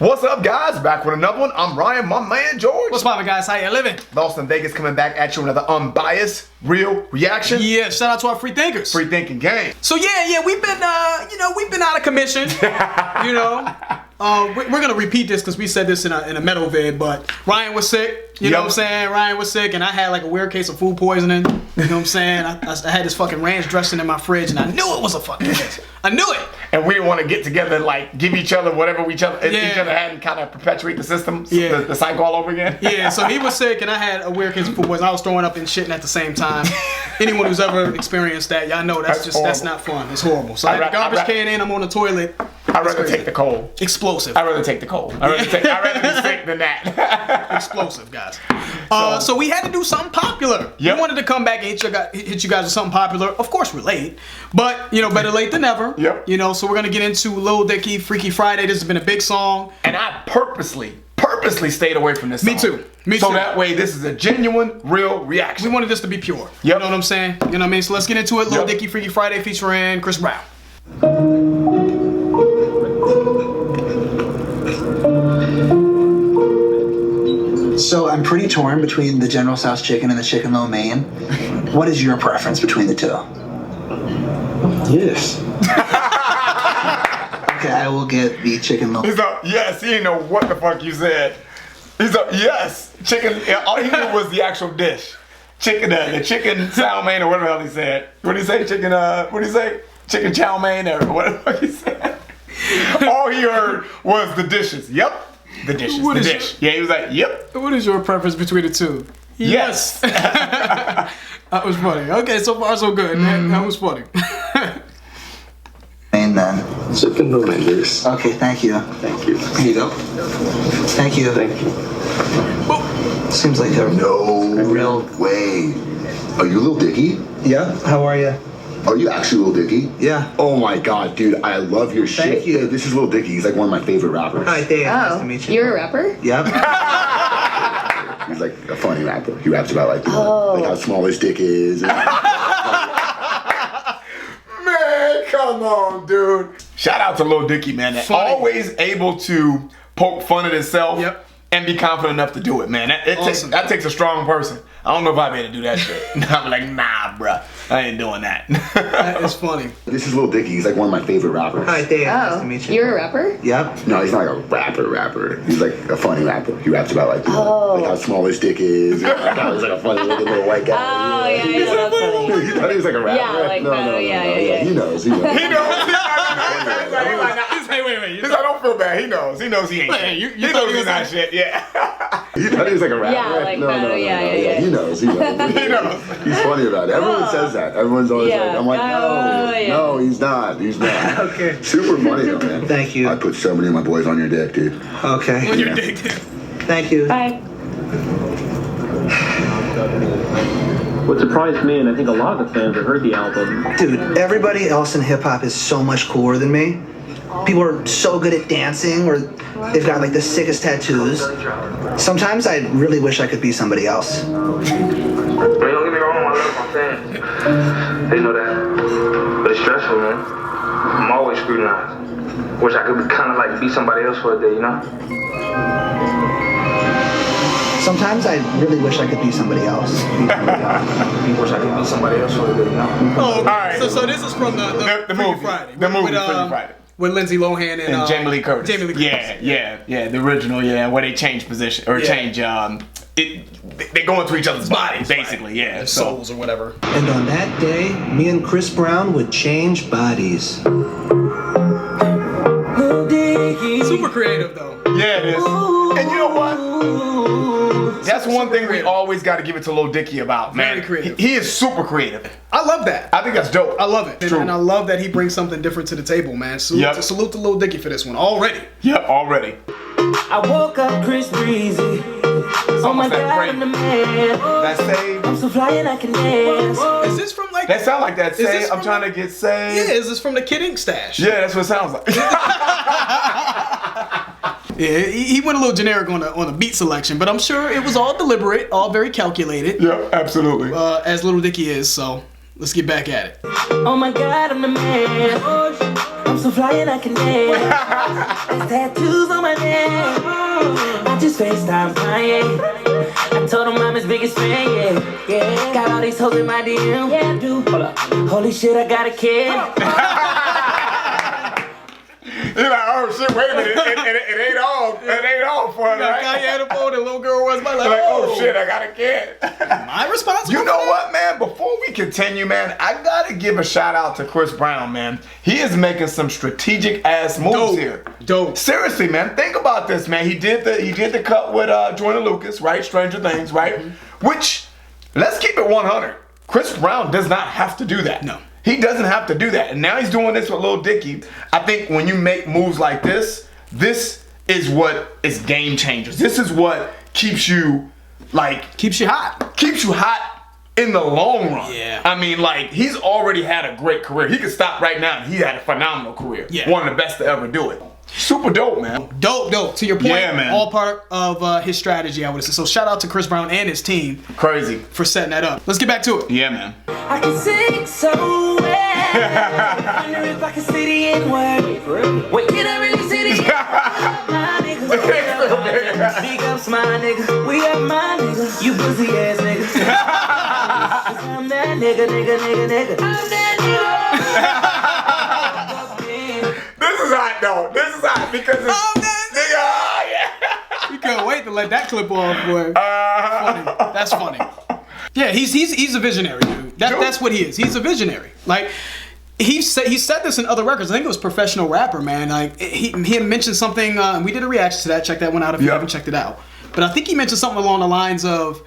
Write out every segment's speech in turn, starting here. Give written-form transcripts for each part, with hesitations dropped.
What's up, guys? Back with another one. I'm Ryan, my man George. What's poppin', guys? How you living? Lost in Vegas coming back at you with another unbiased, real reaction. Yeah, shout out to our free thinkers. Free thinking game. So yeah, we've been out of commission. We're gonna repeat this because we said this in a metal vid, but Ryan was sick. You know what I'm saying? Ryan was sick, and I had like a weird case of food poisoning. You know what I'm saying? I had this fucking ranch dressing in my fridge, and I knew it was a fucking case. I knew it. And we didn't want to get together and like give each other whatever each other had and kind of perpetuate the system, the cycle all over again. Yeah, so he was sick, and I had a weird case of food poisoning. I was throwing up and shitting at the same time. Anyone who's ever experienced that, y'all know that's not fun. It's horrible. So I had a garbage can in, I'm on the toilet. I'd rather take the cold. Explosive. I'd rather take the cold. I'd rather be sick than that. Explosive, guys. So we had to do something popular. Yep. We wanted to come back and hit you guys with something popular. Of course, we're late, but better late than never. Yep. So we're gonna get into Lil Dicky, Freaky Friday. This has been a big song, and I purposely stayed away from this song. Me too. So that way, this is a genuine, real reaction. We wanted this to be pure. Yep. You know what I'm saying? You know what I mean? So let's get into it. Lil Dicky, Freaky Friday, featuring Chris Brown. So I'm pretty torn between the General Tso's chicken and the chicken lo mein. What is your preference between the two? Yes. Okay, I will get the chicken lo mein. He's like, yes, he didn't know what the fuck you said. He's like, yes, chicken, all he knew was the actual dish. Chicken, the chicken chow mein or whatever the hell he said. What did he say, chicken, what did he say? Chicken chow mein or whatever he said. All he heard was the dishes. Yep. The dishes. What the is dish. Yeah, he was like, yep. What is your preference between the two? Yes. That was funny. Okay, so far so good. That was funny. Then. Chicken lo mein, yes. Okay, thank you. Thank you. Here you go. Thank you. Thank you. Seems like a No way. Are you Lil Dicky? Yeah. How are you? Are you actually Lil Dicky? Yeah. Oh my god, dude, I love your shit. Thank you. Yeah, this is Lil Dicky. He's like one of my favorite rappers. Hi, Dave. Nice to meet you. You're a rapper? Yep. He's like a funny rapper. He raps about like how small his dick is. And, Man, come on, dude. Shout out to Lil Dicky, man. Always able to poke fun at himself and be confident enough to do it, man. That takes a strong person. I don't know if I'd be able to do that shit. I'm like, nah, bruh. I ain't doing that. That is funny. this is Lil Dicky. He's like one of my favorite rappers. Hi, Dave. Nice to meet you. You're a rapper? Yep. No, he's not like a rapper. He's like a funny rapper. He raps about like, like how small his dick is. He's like a funny looking little white guy. Oh, yeah, that's funny. You thought he was like a rapper? Yeah, like, no. yeah. He knows. He knows. Wait. He's like, don't feel bad. He knows he ain't shit. He knows he's not shit. Yeah. You thought he was like a rapper? Yeah, like, no. yeah. He knows. He knows. He's funny about it. Everyone says that. Everyone's always like, I'm like, no, he's not. Okay. Super funny though, man. Thank you. I put so many of my boys on your dick, dude. Okay. On your dick, dude. Thank you. Bye. What surprised me, and I think a lot of the fans that heard the album, Dude, everybody else in hip-hop is so much cooler than me. People are so good at dancing, or they've got like the sickest tattoos. Sometimes I really wish I could be somebody else. Don't get me wrong, I love my fans. They know that. But it's stressful, man. I'm always scrutinized. Wish I could kind of like be somebody else for a day, you know? Sometimes I really wish I could be somebody else. Wish I could be somebody else for a day, you know? Oh, okay. Right. So this is from the movie. Friday. The movie, with, Freaky Friday. With Lindsay Lohan And Jamie Lee Curtis. Yeah, the original, where they change position, or change, they go into each other's bodies, basically, Their souls or whatever. And on that day, me and Chris Brown would change bodies. Super creative, though. Yeah, it is. And you know what? That's one thing we always got to give it to Lil Dicky about, man. Very creative. He is super creative. I love that. I think that's dope. I love it. True. And I love that he brings something different to the table, man. Salute to Lil Dicky for this one already. Yep, already. I woke up Chris Breezy. Oh my God, I'm the man. That save. I'm so fly and I can dance. Is this from like... That sound like that Is say, this I'm from- trying to get saved. Yeah, is this from the Kid Ink stash? Yeah, that's what it sounds like. Yeah, he went a little generic on the beat selection, but I'm sure it was all deliberate, all very calculated. Yeah, absolutely. As Lil Dicky is, so let's get back at it. Oh my God, I'm the man. I'm so fly and I can dance. There's tattoos on my neck. I just FaceTime Kanye. I told him I'm his biggest fan, yeah. Got all these hoes in my DM, yeah, I do. Hold up. Holy shit, I got a kid. You're like, oh shit, wait a minute, it ain't all for him, right? Kanye had a phone, the little girl was like, oh shit, I got a kid. My responsibility. You know what, man? Before we continue, man, I gotta give a shout out to Chris Brown, man. He is making some strategic ass moves here. Dope. Seriously, man, think about this, man. He did the cut with Joyner Lucas, right? Stranger Things, right? Mm-hmm. Which, let's keep it 100. Chris Brown does not have to do that. No. He doesn't have to do that. And now he's doing this with Lil Dicky. I think when you make moves like this is what is game changers. This is what keeps you hot. Keeps you hot in the long run. Yeah. I mean, like, he's already had a great career. He could stop right now and he had a phenomenal career. Yeah. One of the best to ever do it. Super dope, man. Dope. To your point, yeah, man. All part of his strategy, I would say. So shout out to Chris Brown and his team. Crazy. For setting that up. Let's get back to it. Yeah, man. I can sing so well. Wonder if I can say the N-word. Wait, did I really say the N-word? My nigga. Big ups, my nigga. We are my nigga. You pussy ass nigga. I'm that nigga. I'm that nigga. This is hot, though. This is hot because it's... Oh, nigga. Oh, yeah. You can't wait to let that clip off, boy. Funny. That's funny. Yeah, he's a visionary, dude. That's what he is. He's a visionary. Like, he said this in other records. I think it was Professional Rapper, man. Like, he had mentioned something, we did a reaction to that. Check that one out if you haven't checked it out. But I think he mentioned something along the lines of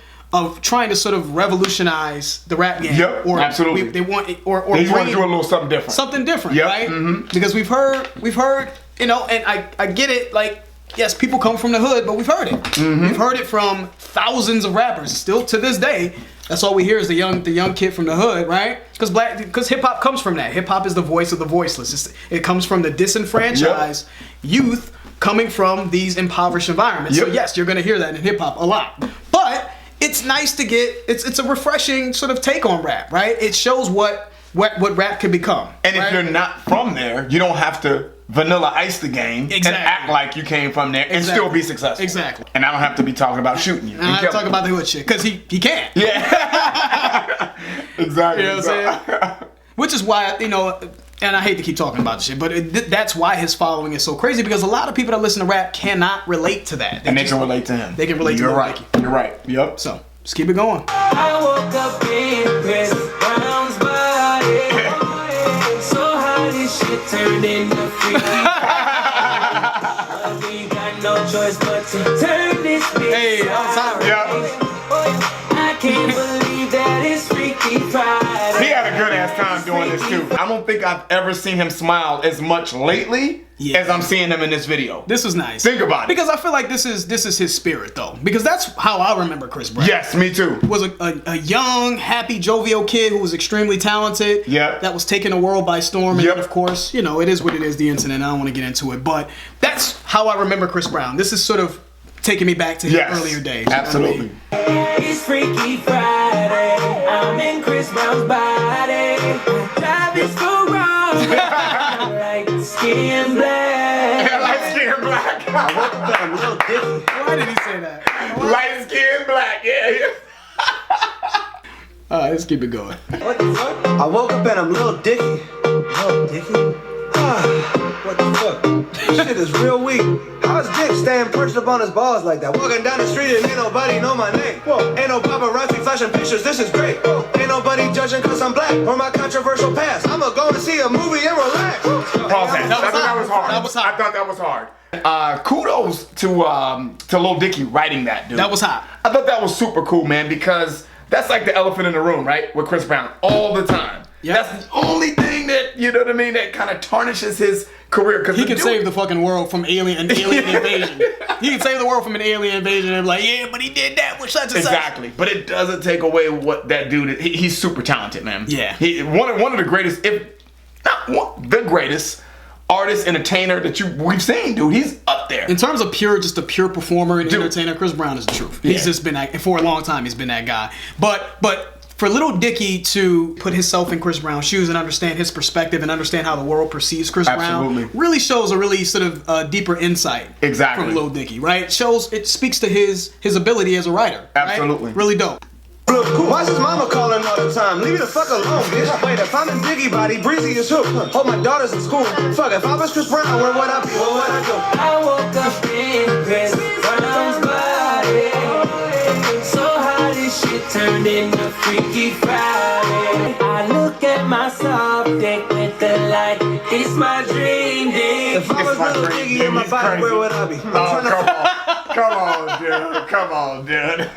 trying to sort of revolutionize the rap game. Yep, or absolutely. They want to do a little something different. Something different, yep. right? Mm-hmm. Because we've heard, you know, and I get it, like, yes, people come from the hood, but we've heard it. Mm-hmm. We've heard it from thousands of rappers. Still to this day, that's all we hear is the young kid from the hood, right? Because hip hop comes from that. Hip hop is the voice of the voiceless. It comes from the disenfranchised youth coming from these impoverished environments. So yes, you're gonna hear that in hip hop a lot. But it's nice to get it's a refreshing sort of take on rap, right? It shows what rap can become. And if you're not from there, you don't have to vanilla ice the game and act like you came from there and still be successful. Exactly. And I don't have to be talking about shooting you. I don't have to talk about the hood shit, because he can't. Yeah. Exactly. You know what I'm saying? Which is why, you know, and I hate to keep talking about this shit, but that's why his following is so crazy, because a lot of people that listen to rap cannot relate to that. They can relate to him. They can relate to Lil Dicky. You're right. Yep. So, let's keep it going. I woke up in Chris Brown's body. So how this shit turned into freaky. We got no choice but to turn this bitch. Hey, outside. Yeah. I can't believe that it's Freaky Friday. He had a good ass time doing this too. I don't think I've ever seen him smile as much lately as I'm seeing him in this video. This was nice. Think about it. Because I feel like this is his spirit, though. Because that's how I remember Chris Brown. Yes, me too. Was a young, happy, jovial kid who was extremely talented. Yep. That was taking the world by storm. And of course, you know, it is what it is, the incident. I don't want to get into it. But that's how I remember Chris Brown. This is sort of taking me back to his earlier days. Absolutely. You know what I mean? It's Freaky Friday. I'm in Chris Brown's body. Drive is so wrong. Like skin black. Light skin black. Why did he say that? Light skin black. Yeah. All right, let's keep it going. What the fuck? I woke up and I'm Lil Dicky. Lil Dicky? What the fuck? This shit is real weak. How's Dick staying perched up on his balls like that? Walking down the street and ain't nobody know my name. Whoa. Ain't no paparazzi flashing pictures, this is great. Whoa. Ain't nobody judging cause I'm black or my controversial past. I'ma go and see a movie and relax. Pause that. That was hard. That was hot. I thought that was hard. Kudos to Lil Dicky writing that, dude. That was hot. I thought that was super cool, man, because that's like the elephant in the room, right? With Chris Brown all the time. Yep. That's the only thing that, you know what I mean, that kind of tarnishes his career. Cause he can save the fucking world from alien invasion. He can save the world from an alien invasion and be like, yeah, but he did that with such and such. Exactly. But it doesn't take away what that dude is. He's super talented, man. Yeah. He one of the greatest, if not the greatest artist, entertainer that we've seen, dude. He's up there. In terms of just a pure performer and entertainer, Chris Brown is the truth. He's just been that, for a long time, he's been that guy. But for Lil Dicky to put himself in Chris Brown's shoes and understand his perspective and understand how the world perceives Chris Brown really shows a really sort of deeper insight from Lil Dicky, right? It speaks to his ability as a writer. Absolutely. Right? Really dope. Why's his mama calling all the time? Leave me the fuck alone, bitch. Wait, if I'm in Biggie body, breezy is who? Hold my daughters in school. Fuck, if I was Chris Brown, where would I be? What would I do? I woke up in Chris Brown's body. So how this shit turned into Freaky Friday. I look at my soft dick with the light. It's my dream dick. If I was Lil Dicky in my body, where would I be? Come on, dude. Come on, dude.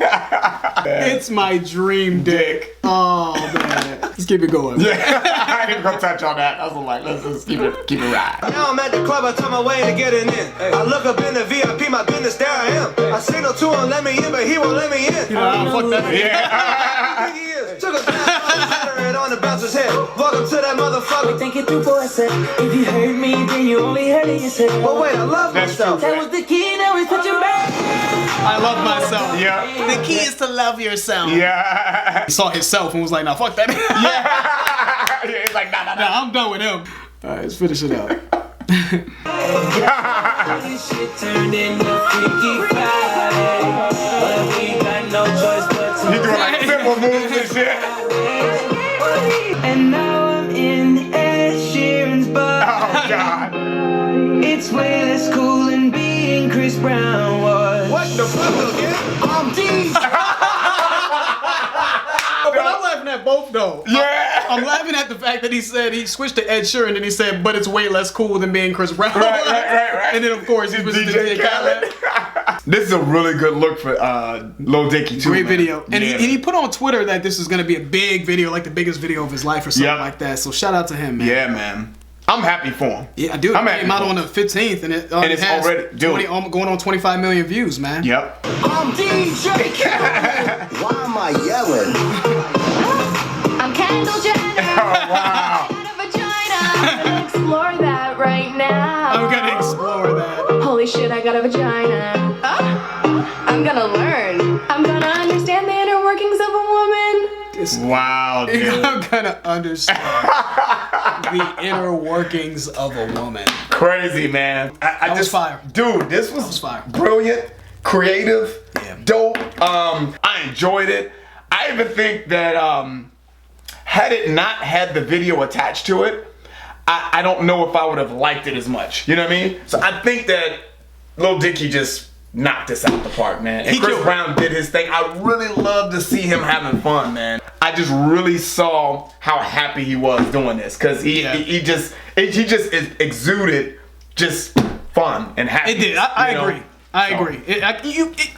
It's my dream dick. Oh man, let's keep it going. Yeah, I didn't go touch on that. I was like, let's just keep it right. Now I'm at the club, I turn my way to getting in. I look up in the VIP, my goodness, there I am. I signal to him, let me in, but he won't let me in. Fuck that. Yeah. He is. Took a bath on the bouncer's head. Welcome to that motherfucker. Think it through for a sec. If you hurt me, then you only hurt yourself. But wait, I love myself. That was the key, now we put you back. I love myself. Yeah. The key is to love yourself. Yeah. He saw himself and was like, nah, fuck that. Yeah. He's like, nah. Nah, I'm done with him. All right, let's finish it up. This shit turned into Freaky Friday. But we got no choice but to He doing like simple moves and shit. And now I'm in Ed Sheeran's bar. Oh, God. It's way less cool than being Chris Brown was. What the fuck again? I'm D. But I'm laughing at both though. Yeah. I'm laughing at the fact that he said he switched to Ed Sheeran and he said, but it's way less cool than being Chris Brown. Right. And then of course he was DJ Khaled. This is a really good look for Lil Dicky too. Great man. video. And yeah. he put on Twitter that this is going to be a big video, like the biggest video of his life or something Yep. like that. So shout out to him, man. Yeah, man. I'm happy for him. Yeah, dude. I'm It happy came out for on him. the 15th and it And it's has already- dude. going on 25 million views, man. Yep. I'm DJ Khaled. Why am I yelling? I'm Kendall Jenner. Oh, wow. I got a vagina. I'm gonna explore that right now. I'm going to explore that. Holy shit, I got a vagina. I'm gonna learn. I'm gonna understand the inner workings of a woman. Wow, dude. I'm going to understand the inner workings of a woman. Crazy, man. I was just fire. Dude, this was fire. brilliant, creative, Yeah. dope. I enjoyed it. I even think that had it not had the video attached to it, I don't know if I would have liked it as much. You know what I mean? So I think that Lil Dicky just knocked this out the park, man. And He Chris killed it. Brown did his thing. I really love to see him having fun, man. I just really saw how happy he was doing this because he just exuded just fun and happiness. It did. I you know? agree. I agree.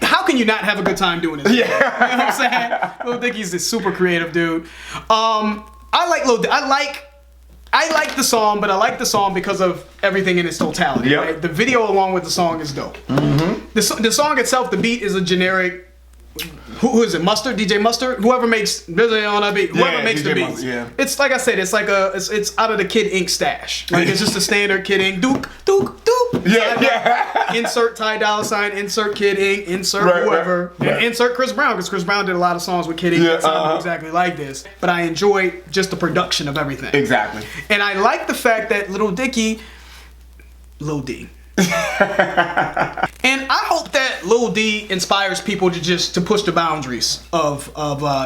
How can you not have a good time doing this? Yeah. You know what I'm saying? Lil Dicky's a super creative dude. I like Lil Dicky. I like the song, but I like the song because of everything in its totality. Yep. Right? The video along with the song is dope. Mm-hmm. The song itself, the beat is a generic. Who is it? Mustard, DJ Mustard, whoever makes on a beat, whoever Yeah, makes DJ the beats. Mustard, yeah. It's like I said, it's like it's out of the Kid Ink stash. Like it's just a standard Kid Ink, Duke. Yeah. Insert Ty Dolla Sign, insert Kid Ink, insert Right, whoever, right. and insert Chris Brown because Chris Brown did a lot of songs with Kid Ink that sound exactly like this. But I enjoy just the production of everything. Exactly. And I like the fact that Lil D. And I hope that Lil D inspires people to push the boundaries of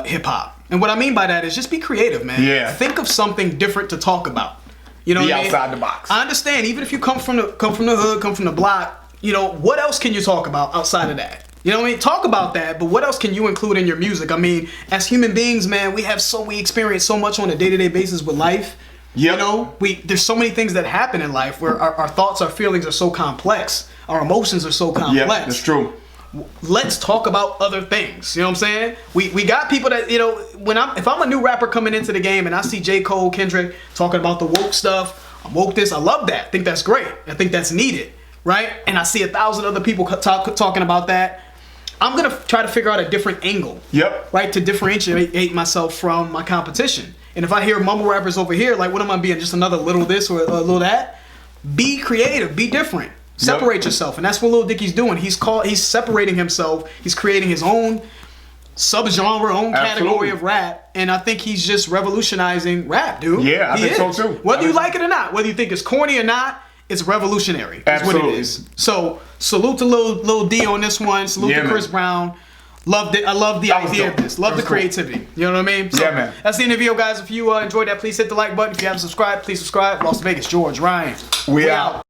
hip hop. And what I mean by that is just be creative, man. Yeah. Think of something different to talk about. You know Be what I mean? outside the box. I understand. Even if you come from the hood, come from the block, you know, what else can you talk about outside of that? You know what I mean? Talk about that, but what else can you include in your music? I mean, as human beings, man, we experience so much on a day-to-day basis with life. Yep. You know, there's so many things that happen in life where our thoughts, our feelings are so complex. Our emotions are so complex. Yeah, that's true. Let's talk about other things. You know what I'm saying? We got people that, you know, if I'm a new rapper coming into the game and I see J. Cole, Kendrick talking about the woke stuff, I'm woke this, I love that. I think that's great. I think that's needed, right? And I see 1,000 other people talking about that. I'm going to try to figure out a different angle. Yep. Right? To differentiate myself from my competition. And if I hear mumble rappers over here, like, what am I being? Just another little this or a little that? Be creative. Be different. Separate yourself. And that's what Lil Dicky's doing. He's separating himself. He's creating his own subgenre, own category Absolutely. of rap, and I think he's just revolutionizing rap, dude. Yeah, I He think so is. too. Whether you like it or not, whether you think it's corny or not, it's revolutionary. That's what it Absolutely. is. So salute to Lil D on this one. Salute Yeah, to Chris man. Brown. Loved it. I love the That was idea dope. of this. Love That the was cool. creativity. You know what I mean? So Yeah, man. That's the end of the video, guys. If you enjoyed that, please hit the like button. If you haven't subscribed, please subscribe. Las Vegas, George, Ryan. We out.